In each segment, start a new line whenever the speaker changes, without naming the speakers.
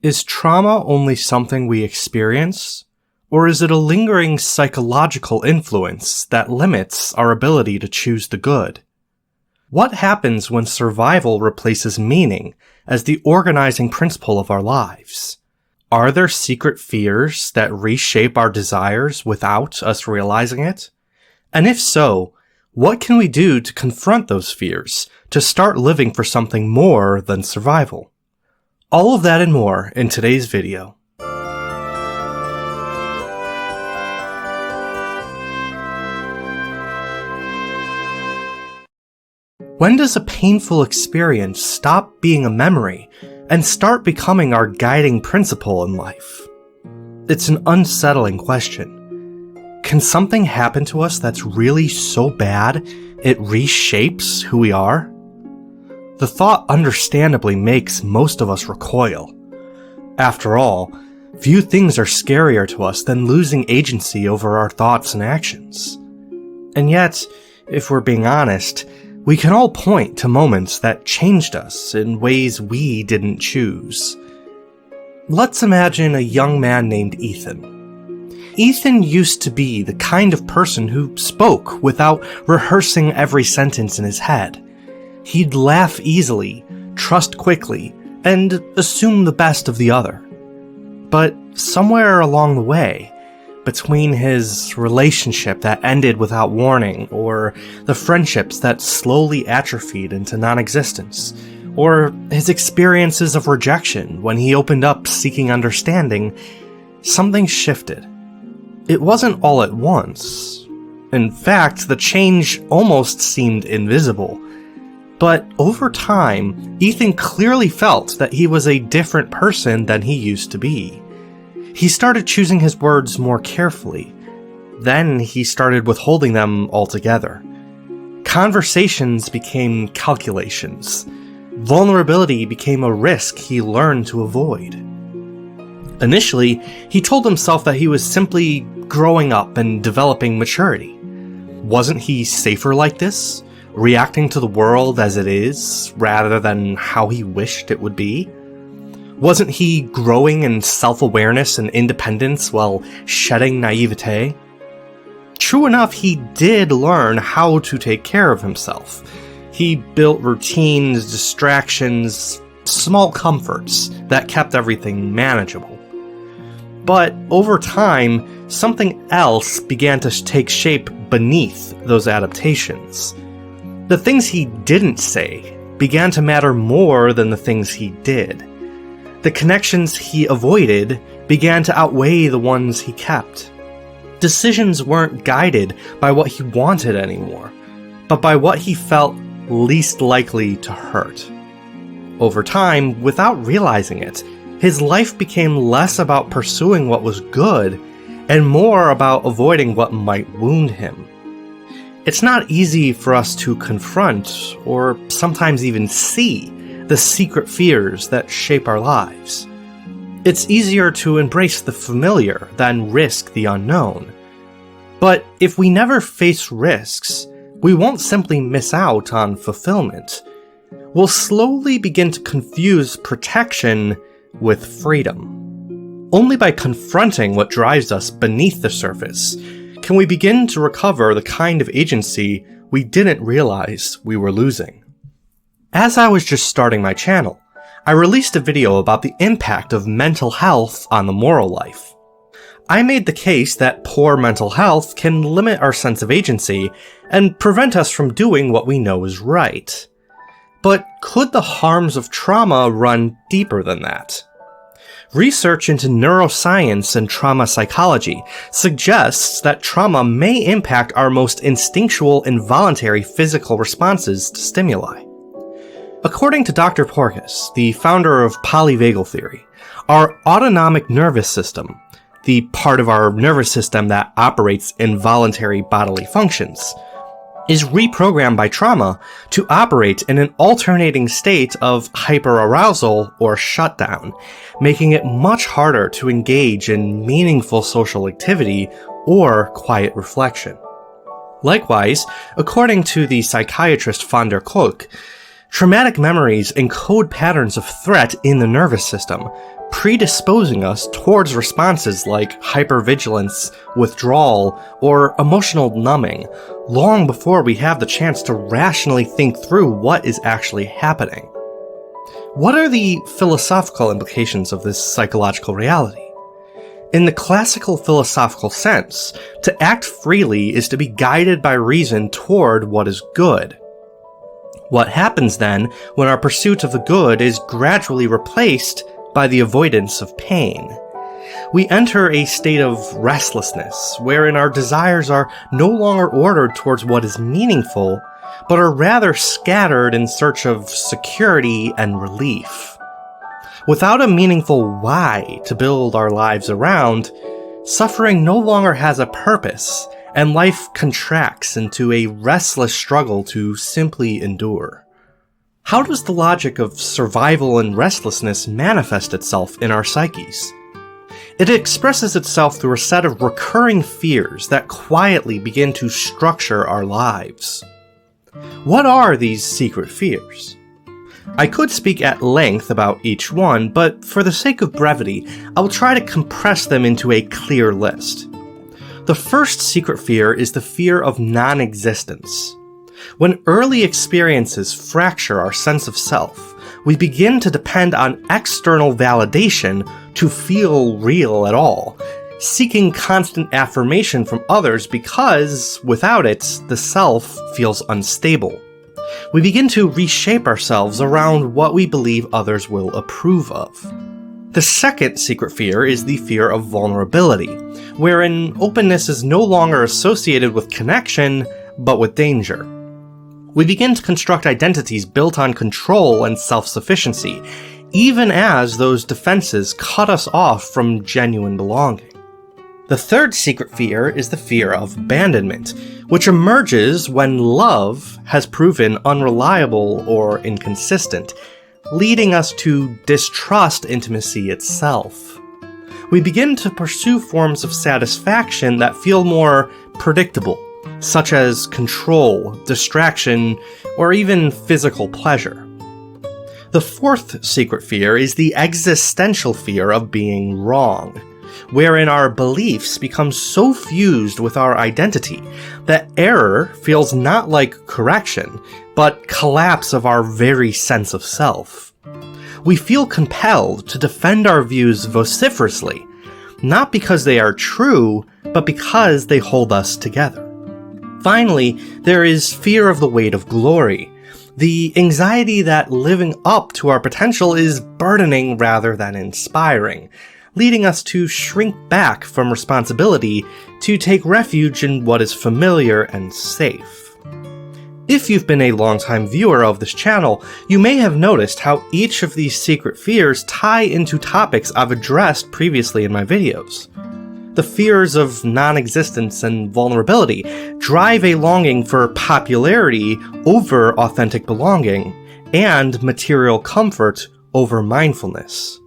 Is trauma only something we experience, or is it a lingering psychological influence that limits our ability to choose the good? What happens when survival replaces meaning as the organizing principle of our lives? Are there secret fears that reshape our desires without us realizing it? And if so, what can we do to confront those fears, to start living for something more than survival? All of that and more in today's video. When does a painful experience stop being a memory and start becoming our guiding principle in life? It's an unsettling question. Can something happen to us that's really so bad it reshapes who we are? The thought understandably makes most of us recoil. After all, few things are scarier to us than losing agency over our thoughts and actions. And yet, if we're being honest, we can all point to moments that changed us in ways we didn't choose. Let's imagine a young man named Ethan. Ethan used to be the kind of person who spoke without rehearsing every sentence in his head. He'd laugh easily, trust quickly, and assume the best of the other. But somewhere along the way, between his relationship that ended without warning, or the friendships that slowly atrophied into non-existence, or his experiences of rejection when he opened up seeking understanding, something shifted. It wasn't all at once. In fact, the change almost seemed invisible. But over time, Ethan clearly felt that he was a different person than he used to be. He started choosing his words more carefully. Then he started withholding them altogether. Conversations became calculations. Vulnerability became a risk he learned to avoid. Initially, he told himself that he was simply growing up and developing maturity. Wasn't he safer like this, reacting to the world as it is, rather than how he wished it would be? Wasn't he growing in self-awareness and independence while shedding naivete? True enough, he did learn how to take care of himself. He built routines, distractions, small comforts that kept everything manageable. But over time, something else began to take shape beneath those adaptations. The things he didn't say began to matter more than the things he did. The connections he avoided began to outweigh the ones he kept. Decisions weren't guided by what he wanted anymore, but by what he felt least likely to hurt. Over time, without realizing it, his life became less about pursuing what was good and more about avoiding what might wound him. It's not easy for us to confront, or sometimes even see, the secret fears that shape our lives. It's easier to embrace the familiar than risk the unknown. But if we never face risks, we won't simply miss out on fulfillment. We'll slowly begin to confuse protection with freedom. Only by confronting what drives us beneath the surface can we begin to recover the kind of agency we didn't realize we were losing. As I was just starting my channel, I released a video about the impact of mental health on the moral life. I made the case that poor mental health can limit our sense of agency and prevent us from doing what we know is right. But could the harms of trauma run deeper than that? Research into neuroscience and trauma psychology suggests that trauma may impact our most instinctual and voluntary physical responses to stimuli. According to Dr. Porges, the founder of Polyvagal theory, our autonomic nervous system, the part of our nervous system that operates involuntary bodily functions, is reprogrammed by trauma to operate in an alternating state of hyperarousal or shutdown, making it much harder to engage in meaningful social activity or quiet reflection. Likewise, according to the psychiatrist van der Kolk, traumatic memories encode patterns of threat in the nervous system, predisposing us towards responses like hypervigilance, withdrawal, or emotional numbing, long before we have the chance to rationally think through what is actually happening. What are the philosophical implications of this psychological reality? In the classical philosophical sense, to act freely is to be guided by reason toward what is good. What happens then when our pursuit of the good is gradually replaced by the avoidance of pain? We enter a state of restlessness, wherein our desires are no longer ordered towards what is meaningful, but are rather scattered in search of security and relief. Without a meaningful why to build our lives around, suffering no longer has a purpose, and life contracts into a restless struggle to simply endure. How does the logic of survival and restlessness manifest itself in our psyches? It expresses itself through a set of recurring fears that quietly begin to structure our lives. What are these secret fears? I could speak at length about each one, but for the sake of brevity, I will try to compress them into a clear list. The first secret fear is the fear of non-existence. When early experiences fracture our sense of self, we begin to depend on external validation to feel real at all, seeking constant affirmation from others because, without it, the self feels unstable. We begin to reshape ourselves around what we believe others will approve of. The second secret fear is the fear of vulnerability, wherein openness is no longer associated with connection, but with danger. We begin to construct identities built on control and self-sufficiency, even as those defenses cut us off from genuine belonging. The third secret fear is the fear of abandonment, which emerges when love has proven unreliable or inconsistent, leading us to distrust intimacy itself. We begin to pursue forms of satisfaction that feel more predictable, such as control, distraction, or even physical pleasure. The fourth secret fear is the existential fear of being wrong, wherein our beliefs become so fused with our identity that error feels not like correction, but collapse of our very sense of self. We feel compelled to defend our views vociferously, not because they are true, but because they hold us together. Finally, there is fear of the weight of glory, the anxiety that living up to our potential is burdening rather than inspiring, leading us to shrink back from responsibility to take refuge in what is familiar and safe. If you've been a longtime viewer of this channel, you may have noticed how each of these secret fears tie into topics I've addressed previously in my videos. The fears of non-existence and vulnerability drive a longing for popularity over authentic belonging, and material comfort over mindfulness.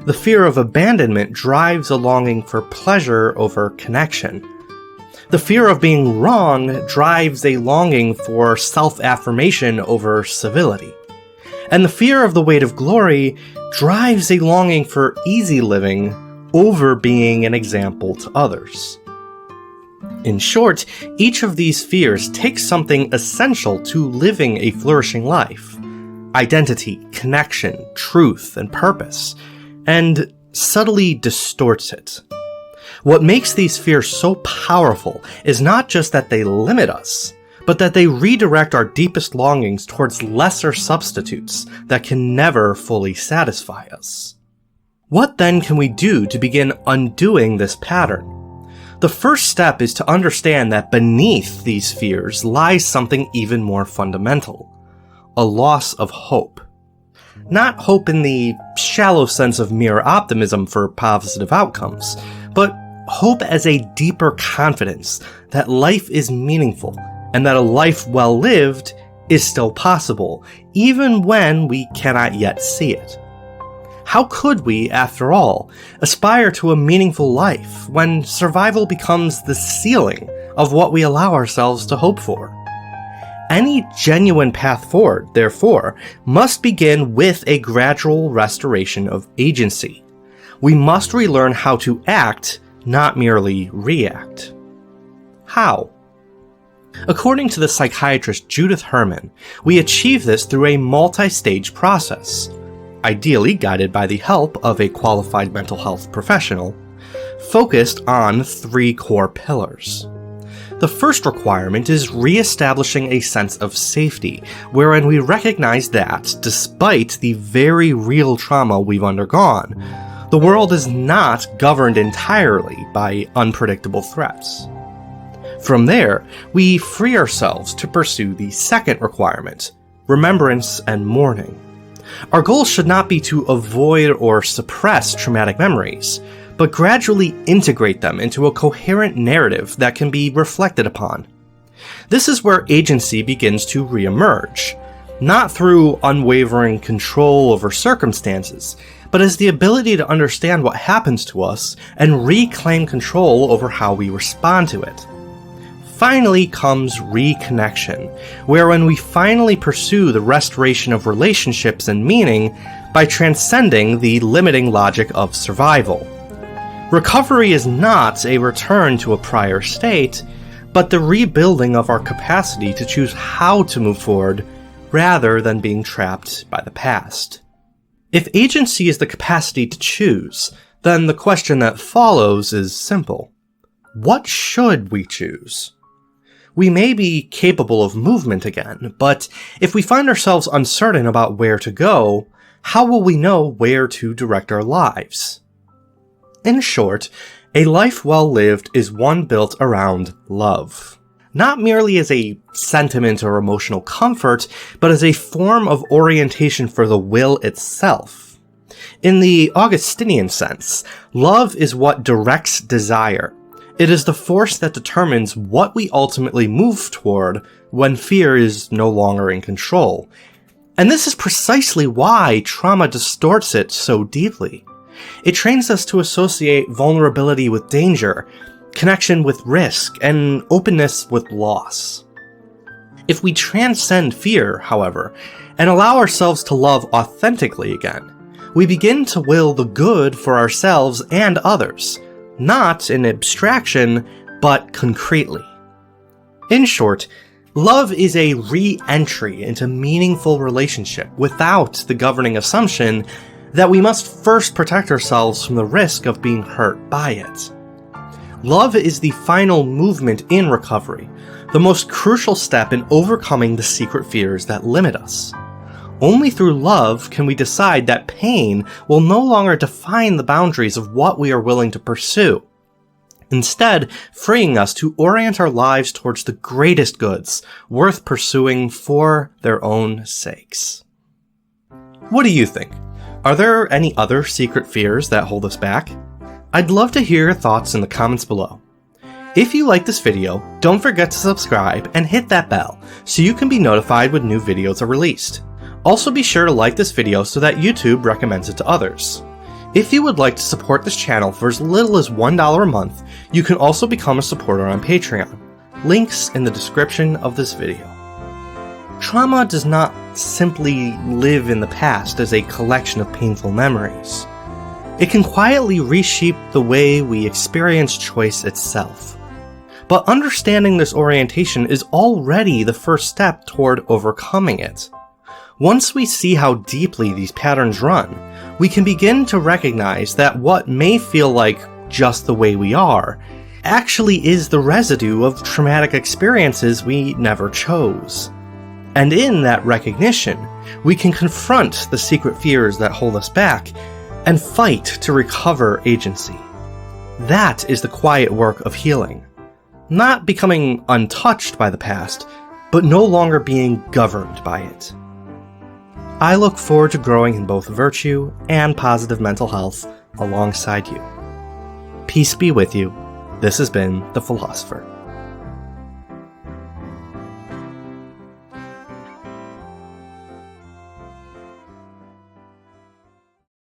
The fear of abandonment drives a longing for pleasure over connection. The fear of being wrong drives a longing for self-affirmation over civility. And the fear of the weight of glory drives a longing for easy living over being an example to others. In short, each of these fears takes something essential to living a flourishing life: identity, connection, truth, and purpose, and subtly distorts it. What makes these fears so powerful is not just that they limit us, but that they redirect our deepest longings towards lesser substitutes that can never fully satisfy us. What then can we do to begin undoing this pattern? The first step is to understand that beneath these fears lies something even more fundamental: a loss of hope. Not hope in the shallow sense of mere optimism for positive outcomes, but hope as a deeper confidence that life is meaningful and that a life well lived is still possible, even when we cannot yet see it. How could we, after all, aspire to a meaningful life when survival becomes the ceiling of what we allow ourselves to hope for? Any genuine path forward, therefore, must begin with a gradual restoration of agency, we must relearn how to act, not merely react. How? According to the psychiatrist Judith Herman, we achieve this through a multi-stage process, ideally guided by the help of a qualified mental health professional, focused on 3 core pillars. The first requirement is re-establishing a sense of safety, wherein we recognize that, despite the very real trauma we've undergone, the world is not governed entirely by unpredictable threats. From there, we free ourselves to pursue the second requirement, remembrance and mourning. Our goal should not be to avoid or suppress traumatic memories, but gradually integrate them into a coherent narrative that can be reflected upon. This is where agency begins to re-emerge, not through unwavering control over circumstances, but as the ability to understand what happens to us and reclaim control over how we respond to it. Finally comes reconnection, wherein we finally pursue the restoration of relationships and meaning by transcending the limiting logic of survival. Recovery is not a return to a prior state, but the rebuilding of our capacity to choose how to move forward rather than being trapped by the past. If agency is the capacity to choose, then the question that follows is simple. What should we choose? We may be capable of movement again, but if we find ourselves uncertain about where to go, how will we know where to direct our lives? In short, a life well lived is one built around love. Not merely as a sentiment or emotional comfort, but as a form of orientation for the will itself. In the Augustinian sense, love is what directs desire. It is the force that determines what we ultimately move toward when fear is no longer in control. And this is precisely why trauma distorts it so deeply. It trains us to associate vulnerability with danger, connection with risk, and openness with loss. If we transcend fear, however, and allow ourselves to love authentically again, we begin to will the good for ourselves and others, not in abstraction, but concretely. In short, love is a re-entry into meaningful relationship without the governing assumption that we must first protect ourselves from the risk of being hurt by it. Love is the final movement in recovery, the most crucial step in overcoming the secret fears that limit us. Only through love can we decide that pain will no longer define the boundaries of what we are willing to pursue, instead freeing us to orient our lives towards the greatest goods worth pursuing for their own sakes. What do you think? Are there any other secret fears that hold us back? I'd love to hear your thoughts in the comments below. If you like this video, don't forget to subscribe and hit that bell so you can be notified when new videos are released. Also be sure to like this video so that YouTube recommends it to others. If you would like to support this channel for as little as $1 a month, you can also become a supporter on Patreon. Links in the description of this video. Trauma does not simply live in the past as a collection of painful memories. It can quietly reshape the way we experience choice itself. But understanding this orientation is already the first step toward overcoming it. Once we see how deeply these patterns run, we can begin to recognize that what may feel like just the way we are actually is the residue of traumatic experiences we never chose. And in that recognition, we can confront the secret fears that hold us back and fight to recover agency. That is the quiet work of healing. Not becoming untouched by the past, but no longer being governed by it. I look forward to growing in both virtue and positive mental health alongside you. Peace be with you. This has been The Philosopher.